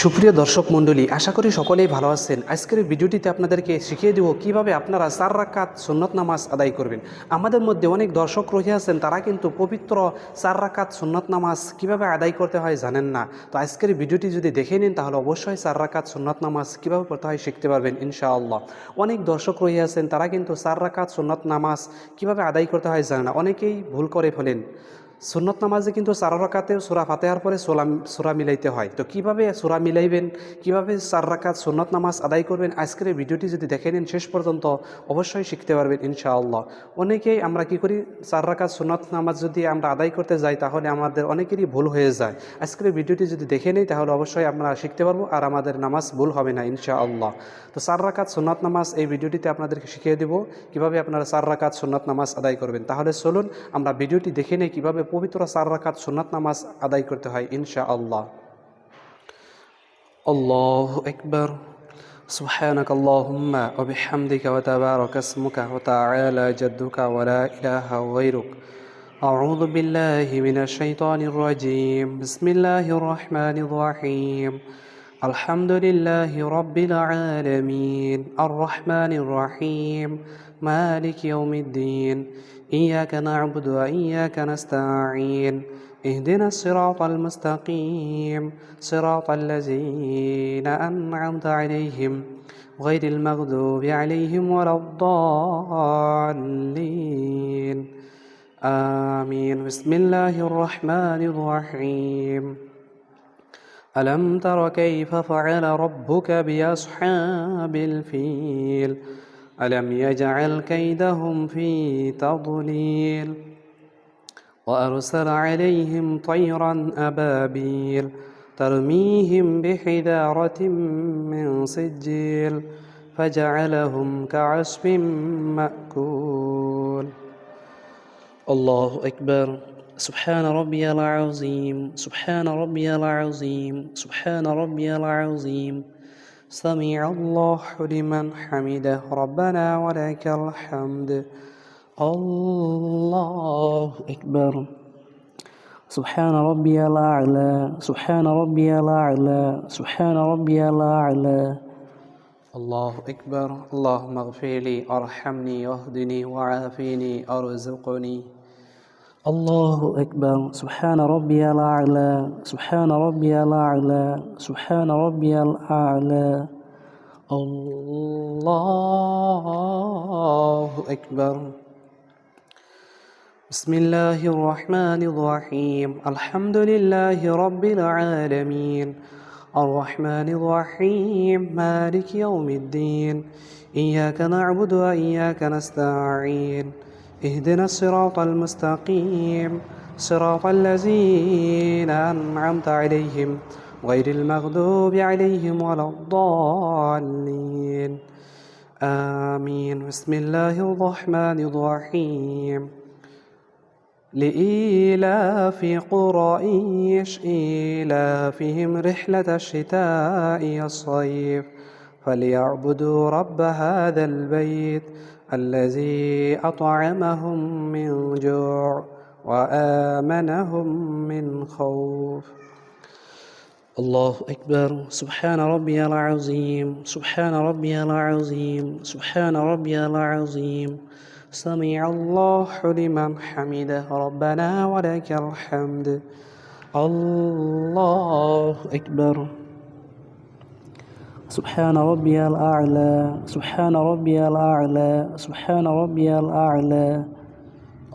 সুপ্রিয় দর্শক মণ্ডলী, আশা করি সকলেই ভালো আছেন। আজকের এই ভিডিওটিতে আপনাদেরকে শিখিয়ে দেব কিভাবে আপনারা 4 রাকাত সুন্নত নামাজ আদায় করবেন। আমাদের মধ্যে অনেক দর্শক রয়ে আছেন, তারা কিন্তু পবিত্র 4 রাকাত সুন্নত নামাজ কিভাবে আদায় করতে হয় জানেন না। তো আজকের এই ভিডিওটি যদি দেখে নিন তাহলে অবশ্যই 4 রাকাত সুন্নত নামাজ কিভাবে পড়তে হয় শিখতে পারবেন ইনশাআল্লাহ। অনেক দর্শক রয়ে আছেন, তারা কিন্তু 4 রাকাত সুন্নত নামাজ কিভাবে আদায় করতে হয় জানে না, অনেকেই ভুল করে ফেলেন। সুন্নত নামাজে কিন্তু 4 রাকাতে সূরা ফাতিহার পরে সূরা মিলাইতে হয়। তো কিভাবে সূরা মিলাইবেন, কিভাবে 4 রাকাত সুন্নত নামাজ আদায় করবেন, আজকের এই ভিডিওটি যদি দেখে নেন শেষ পর্যন্ত অবশ্যই শিখতে পারবেন ইনশাআল্লাহ। অনেকেই আমরা কি করি, 4 রাকাত সুন্নত নামাজ যদি আমরা আদায় করতে যাই তাহলে আমাদের অনেকেরই ভুল হয়ে যায়। আজকের এই ভিডিওটি যদি দেখে নেই তাহলে অবশ্যই আমরা শিখতে পারবো আর আমাদের নামাজ ভুল হবে না ইনশাআল্লাহ। তো 4 রাকাত সুন্নত নামাজ এই ভিডিওটিতে আপনাদেরকে শিখিয়ে দেব কিভাবে আপনারা 4 রাকাত সুন্নত নামাজ আদায় করবেন। তাহলে চলুন আমরা ভিডিওটি দেখে নেই কিভাবে পবিত্র 4 রাকাত সুন্নত নামাজ আদায় করতে হয় ইনশাআল্লাহ। আল্লাহু আকবার। সুবহানাক আল্লাহুম্মা ওয়া বিহামদিকা ওয়া তাবারাকা ইসমুকা ওয়া তাআলা জাদ্দুকা ওয়া লা ইলাহা গায়রুক। আউযু বিল্লাহি মিনাশ শাইতানির রাজীম। বিসমিল্লাহির রহমানির রহিম। আলহামদুলিল্লাহি রাব্বিল আলামিন। আর রহমানির রহিম। মালিক ইয়াউমিদ্দিন। ইয়্যাকা না'বুদু ওয়া ইয়্যাকা নাস্তাঈন। اهدنا الصراط المستقيم صراط الذين أنعمت عليهم غير المغضوب عليهم ولا الضالين آمين. بسم الله الرحمن الرحيم. ألم تر كيف فعل ربك بأصحاب الفيل ألم يجعل كيدهم في تضليل وأرسل عليهم طيرا أبابيل ترميهم بحجارة من سجيل فجعلهم كعصف مأكول. الله أكبر. سبحان ربي العظيم. سبحان ربي العظيم. سبحان ربي العظيم. سمع الله لمن حمده ربنا ولك الحمد. الله أكبر. سبحان ربي الأعلى. سبحان ربي الأعلى. سبحان ربي الأعلى. الله أكبر. اللهم اغفر لي أرحمني واهدني وعافيني أرزقني. الله أكبر. سبحان ربي الأعلى. سبحان ربي الأعلى. سبحان ربي الأعلى. الله أكبر. بسم الله الرحمن الرحيم. الحمد لله رب العالمين. الرحمن الرحيم. مالك يوم الدين. إياك نعبد وإياك نستعين. اهدنا الصراط المستقيم صراط الذين أنعمت عليهم غير المغضوب عليهم ولا الضالين آمين. بسم الله الرحمن الرحيم. لإيلاف قريش إيلافهم رحلة الشتاء والصيف فليعبدوا رب هذا البيت الذي أطعمهم من جوع وآمنهم من خوف. الله أكبر. سبحان ربي العظيم. سبحان ربي العظيم. سبحان ربي العظيم. سمع الله لمن حمده ربنا ولك الحمد. الله أكبر. سبحان ربي الأعلى. سبحان ربي الأعلى. سبحان ربي الأعلى.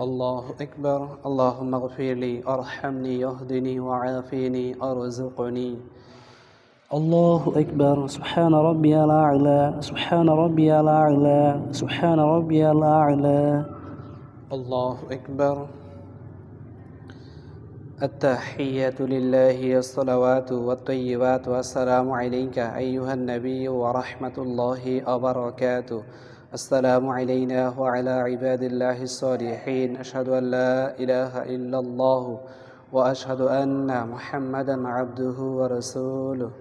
الله أكبر. اللهم اغفر لي أرحمني يهدني وعافيني أرزقني. الله أكبر. سبحان ربي الأعلى. سبحان ربي الأعلى. سبحان ربي الأعلى. الله أكبر. التحيات لله الصلوات والطيبات والسلام عليك أيها النبي ورحمة الله وبركاته. السلام علينا وعلى عباد الله الصالحين. أشهد أن لا إله إلا الله وأشهد أن محمدا عبده ورسوله.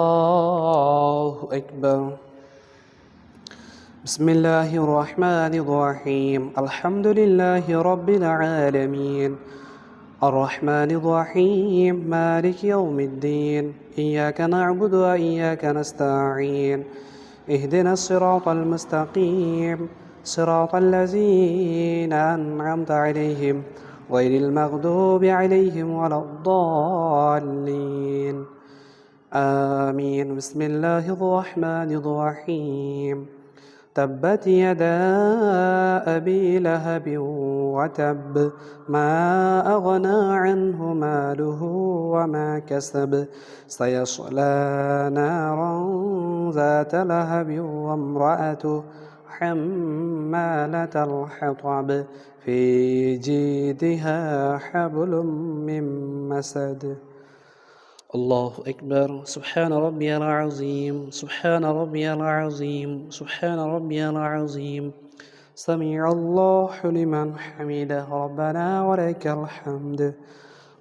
الله أكبر. بسم الله الرحمن الرحيم. الحمد لله رب العالمين. الرحمن الرحيم مالك يوم الدين إياك نعبد وإياك نستعين اهدنا الصراط المستقيم صراط الذين أنعمت عليهم غير المغضوب عليهم ولا الضالين آمين. بسم الله الرحمن الرحيم. تبت يدا أبي لهب وتب ما أغنى عنه ماله وما كسب سيصلى نارا ذات لهب وامرأته حمالة الحطب في جيدها حبل من مسد. الله أكبر. سبحان ربي العظيم سبحان ربي العظيم سبحان ربي العظيم. سمع الله لمن حمده ربنا ولك الحمد.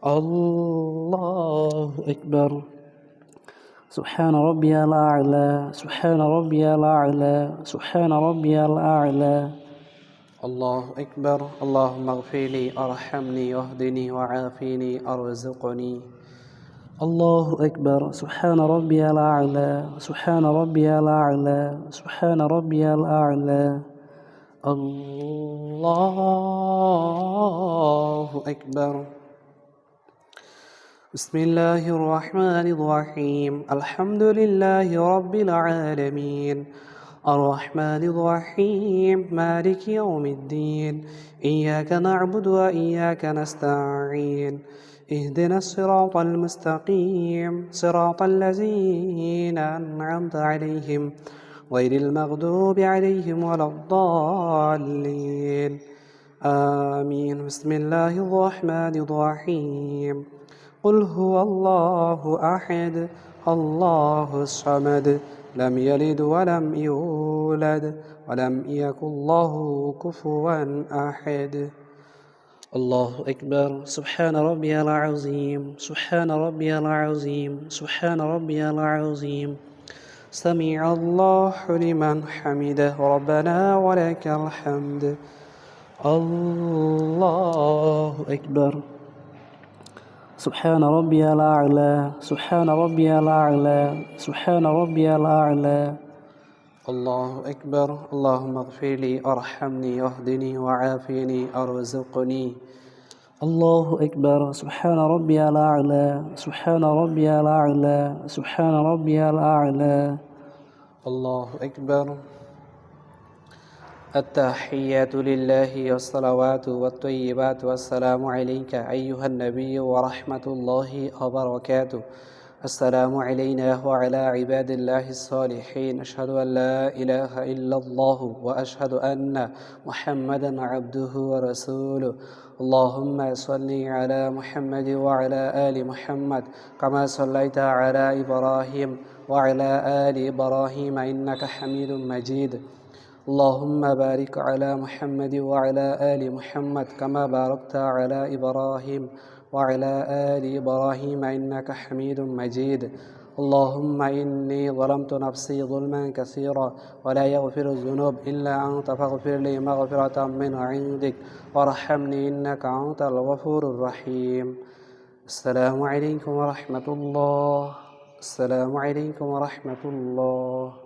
الله أكبر. سبحان ربي الأعلى سبحان ربي الأعلى سبحان ربي الأعلى. الله أكبر. اللهم اغفر لي أرحمني واهدني وعافيني أرزقني. الله أكبر. سبحان ربي الأعلى سبحان ربي الأعلى سبحان ربي الأعلى. الله أكبر. بسم الله الرحمن الرحيم. الحمد لله رب العالمين الرحمن الرحيم مالك يوم الدين إياك نعبد وإياك نستعين اهدنا الصراط المستقيم صراط الذين أنعمت عليهم غير المغضوب عليهم ولا الضالين آمين. بسم الله الرحمن الرحيم. قل هو الله أحد الله الصمد لم يلد ولم يولد ولم يكن له كفوا أحد. الله أكبر. سبحان ربي العظيم سبحان ربي العظيم سبحان ربي العظيم. سمع الله لمن حمده ربنا ولك الحمد. الله أكبر. سبحان ربي الأعلى سبحان ربي الأعلى سبحان ربي الأعلى. الله أكبر. اللهم اغفر لي أرحمني واهدني وعافيني أرزقني. الله أكبر. سبحان ربي الأعلى سبحان ربي الأعلى سبحان ربي الأعلى. الله أكبر. التحيات لله والصلوات والطيبات والسلام عليك أيها النبي ورحمة الله وبركاته. السلام علينا وعلى عباد الله الصالحين. أشهد أن لا إله إلا الله وأشهد أن محمدا عبده ورسوله. اللهم صل على محمد وعلى آل محمد كما صليت على إبراهيم وعلى آل إبراهيم إنك حميد مجيد. اللهم بارك على محمد وعلى آل محمد كما باركت على إبراهيم وعلى آل إبراهيم إنك حميد مجيد. اللهم إني ظلمت نفسي ظلما كثيرا ولا يغفر الذنوب إلا أنت فاغفر لي مغفرة من عندك وارحمني إنك أنت الغفور الرحيم. السلام عليكم ورحمة الله. السلام عليكم ورحمة الله.